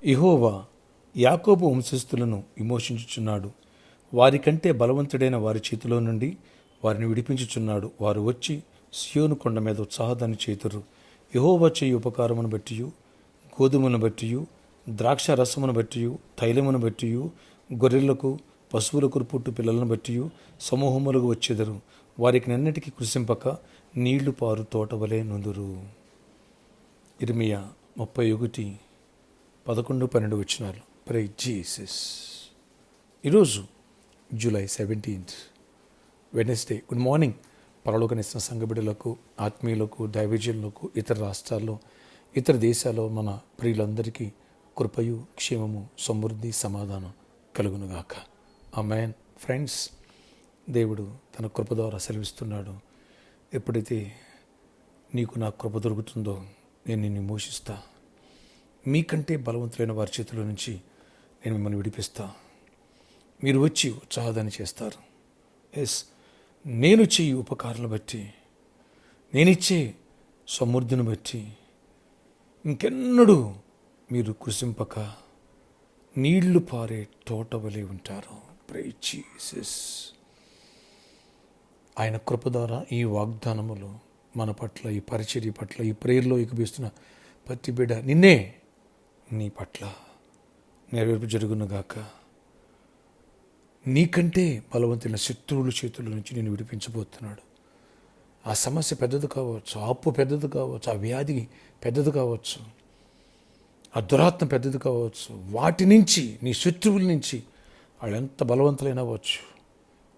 యెహోవా యాకోబు వంశస్థులను విమోచించుచున్నాడు. వారికంటే బలవంతుడైన వారి చేతిలో నుండి వారిని విడిపించుచున్నాడు. వారు వచ్చి సియోను కొండ మీద ఉత్సాహదాన్ని చేతురు. యెహోవా చేయు ఉపకారమును బట్టియు, గోధుమను బట్టియు, ద్రాక్ష రసమును బట్టియు, తైలమును బట్టియు, గొర్రెలకు పశువులకు పుట్టు పిల్లలను బట్టియు సమూహములకు వచ్చెదరు. వారికి నన్నిటికీ కృషింపక నీళ్లు పారు తోటవలే నుందురు. ఇర్మియా 31:11-12 వచనాలు. Praise Jesus. ఈరోజు July 17th Wednesday. Good morning. పరలోకనిస్తున్న సంఘ బిడ్డలకు, ఆత్మీయులకు, దైవజనులకు, ఇతర రాష్ట్రాల్లో, ఇతర దేశాల్లో మన ప్రియులందరికీ కృపయు, క్షేమము, సమృద్ధి, సమాధానం కలుగునుగాక. ఆమేన్. ఫ్రెండ్స్, దేవుడు తన కృప ద్వారా సెలవిస్తున్నాడు. ఎప్పుడైతే నీకు నా కృప దొరుకుతుందో నేను నిన్ను మోషిస్తా. మీకంటే బలవంతులైన వారి చేతిలో నుంచి నేను మిమ్మల్ని విడిపిస్తా. మీరు వచ్చి ఉత్సాహాన్ని చేస్తారు. ఎస్, నేను చేయు ఉపకారాలను బట్టి, నేనిచ్చే సమృద్ధిని బట్టి ఇంకెన్నడూ మీరు కృషింపక నీళ్లు పారే తోట వలె ఉంటారు. Praise Jesus. ఆయన కృప ద్వారా ఈ వాగ్దానములు మన పట్ల, ఈ పరిచర్య పట్ల, ఈ ప్రేయర్లో ఎక్కిపిస్తున్న ప్రతి బిడ్డ నిన్నే నీ పట్ల నెరవేర్పు జరుగునుగాక. నీకంటే బలవంతులైన శత్రువుల చేతుల నుంచి నేను విడిపించబోతున్నాడు. ఆ సమస్య పెద్దది కావచ్చు, ఆ అప్పు పెద్దది కావచ్చు, ఆ వ్యాధి పెద్దది కావచ్చు, ఆ దురాత్మ పెద్దది కావచ్చు. వాటి నుంచి, నీ శత్రువుల నుంచి, వాళ్ళు ఎంత బలవంతులైన అవ్వచ్చు,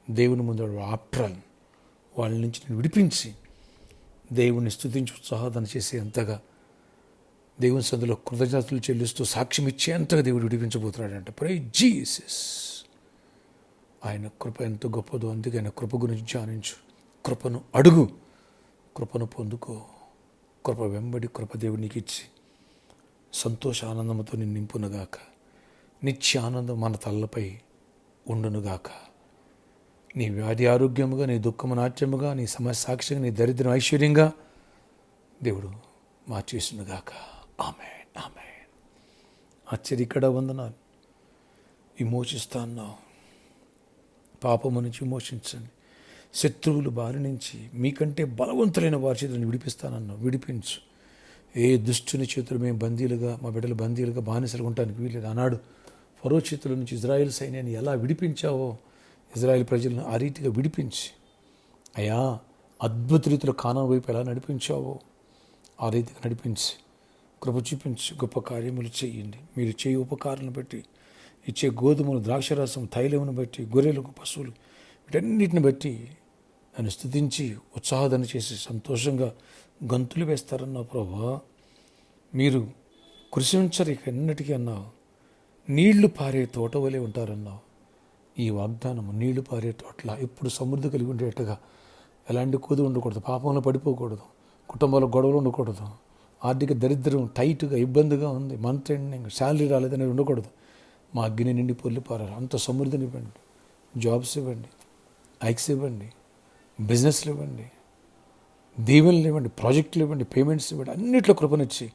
దేవుని ముందు ఆఫ్టర్ ఆల్ వాళ్ళ నుంచి నేను విడిపించి దేవుని స్తుతించి ఉత్సాహం చేసే అంతగా, దేవుని సందులో కృతజ్ఞతలు చెల్లిస్తూ సాక్ష్యం ఇచ్చే అంతగా దేవుడు విడిపించబోతున్నాడంట. Praise Jesus. ఆయన కృప ఎంత గొప్పదో, అందుకే ఆయన కృప గురించి ధ్యానించు. కృపను అడుగు, కృపను పొందుకో. కృప వెంబడి కృప దేవుడు నీకు ఇచ్చి సంతోష ఆనందంతో నిన్ను నింపునుగాక. నిత్య ఆనందం మన తలపై ఉండునుగాక. నీ వ్యాధి ఆరోగ్యముగా, నీ దుఃఖము నాట్యముగా, నీ సమస్య సాక్ష్యంగా, నీ దరిద్రం ఐశ్వర్యంగా దేవుడు మార్చేసునుగాక. ఆమేన్, ఆమేన్. ఆశ్చర్య ఇక్కడ వందనాలు. విమోచిస్తా అన్నావు. పాపము నుంచి విమోచించండి. శత్రువులు బారి నుంచి, మీకంటే బలవంతులైన వారి చేతులను విడిపిస్తానన్నావు. విడిపించు. ఏ దుష్టుని చేతులు మేము బందీలుగా, మా బిడ్డలు బందీలుగా, బానిసలుగా ఉండటానికి వీలేదు. ఆనాడు ఫరో చేతుల నుంచి ఇజ్రాయేల్ సైన్యాన్ని ఎలా విడిపించావో ఇజ్రాయేల్ ప్రజలను ఆ రీతిగా విడిపించి, అయ్యా అద్భుత రీతిలో కానాను వైపు ఎలా నడిపించావో ఆ రీతిగా నడిపించి కృప చూపించి గొప్ప కార్యములు చేయండి. మీరు చేయి ఉపకారాలను బట్టి, ఇచ్చే గోధుమలు, ద్రాక్షరసం, తైలమును బట్టి, గొర్రెలకు, పశువులు, వీటన్నిటిని బట్టి నన్ను స్తుతించి ఉత్సాహదాన్ని చేసి సంతోషంగా గంతులు వేస్తారన్నా ప్రభా. మీరు కృషించరు ఇక ఎన్నటికీ అన్నావు. నీళ్లు పారే తోట వలె ఉంటారన్నావు. ఈ వాగ్దానం నీళ్లు పారే తోటలా ఎప్పుడు సమృద్ధి కలిగి ఉండేట్టుగా, ఎలాంటి కోది ఉండకూడదు, పాపంలో పడిపోకూడదు, కుటుంబాల్లో గొడవలు ఉండకూడదు, ఆర్థిక దరిద్రం టైట్గా ఇబ్బందిగా ఉంది, మంత్ ఎండింగ్ శాలరీ రాలేదని ఉండకూడదు. మా అగ్ని నిండి పొల్లి పారాలి. అంత సమృద్ధిని ఇవ్వండి. జాబ్స్ ఇవ్వండి, ఐక్స్ ఇవ్వండి, బిజినెస్లు ఇవ్వండి, దీవెనలు ఇవ్వండి, ప్రాజెక్టులు ఇవ్వండి, పేమెంట్స్ ఇవ్వండి. అన్నిట్లో కృపనిచ్చి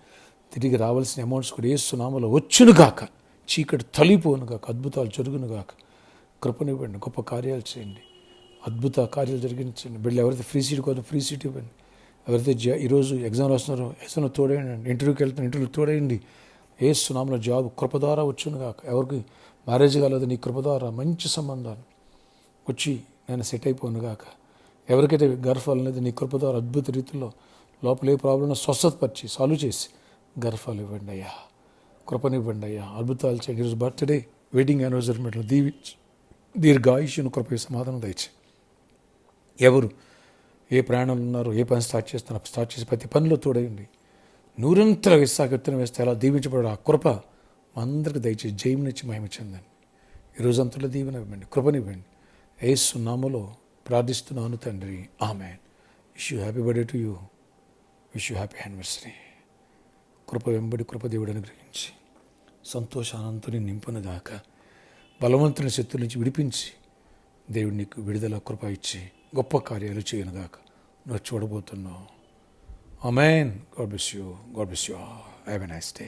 తిరిగి రావాల్సిన అమౌంట్స్ కూడా యేసు నామములో వచ్చునుగాక. చీకటి తొలిపోనుగాక. అద్భుతాలు జరుగునుగాక. కృపనివ్వండి. గొప్ప కార్యాలు చేయండి. అద్భుత కార్యాలు జరిగించండి. బిడ్డలు ఎవరైతే ఫ్రీ సీట్ కోసం ఫ్రీ సీట్ ఇవ్వండి. ఎవరైతే ఈరోజు ఎగ్జామ్ రాస్తున్నారో ఎగ్జామ్లో తోడేయండి. ఇంటర్వ్యూకి వెళ్తున్న ఇంటర్వ్యూకి తోడేయండి. యేసు నామములో జాబ్ కృప ద్వారా వచ్చునుగాక. ఎవరికి మ్యారేజ్ కాలేదు, నీ కృప ద్వారా మంచి సంబంధాలు వచ్చి నేను సెట్ అయిపోనుగాక. ఎవరికైతే గర్భాలు అనేది నీ కృప ద్వారా అద్భుత రీతిలో లోపల ఏ ప్రాబ్లం స్వస్థతపరిచి సాల్వ్ చేసి గర్భాలు ఇవ్వండి అయ్యా. కృపనివ్వండి అయ్యా. అద్భుతాలు చేయండి. ఈరోజు బర్త్డే, వెడ్డింగ్ యానివర్సరీ మెట్లు దీవించి దీర్ఘాయుష్యును కృప సమాధానం దయచి. ఎవరు ఏ ప్రయాణంలో ఉన్నారో, ఏ పని స్టార్ట్ చేస్తున్నారో స్టార్ట్ చేసి ప్రతి పనిలో తోడయండి. నూరంతర విశాఖ విత్తనం వేస్తే అలా దీవించబడే ఆ కృప మా అందరికీ దయచేసి జయమునిచ్చి మహిమ చెందండి. ఈరోజు అంతలో దీవెన ఇవ్వండి, కృపనివ్వండి. యేసు నామములో ప్రార్థిస్తున్నాను తండ్రి. ఆమేన్. Wish you happy birthday to you. Wish you happy anniversary. కృప వెంబడి కృప దేవుడు అనుగ్రహించి సంతోషానంతుని నింపునుగాక. బలవంతుని శత్రుల నుంచి విడిపించి దేవుడు నీకు విడుదల కృప ఇచ్చి గొప్ప కార్యాలు చేయనుగాక. నువ్వు చూడబోతున్నావు. ఆమేన్. God bless you. God bless you. Have a nice day.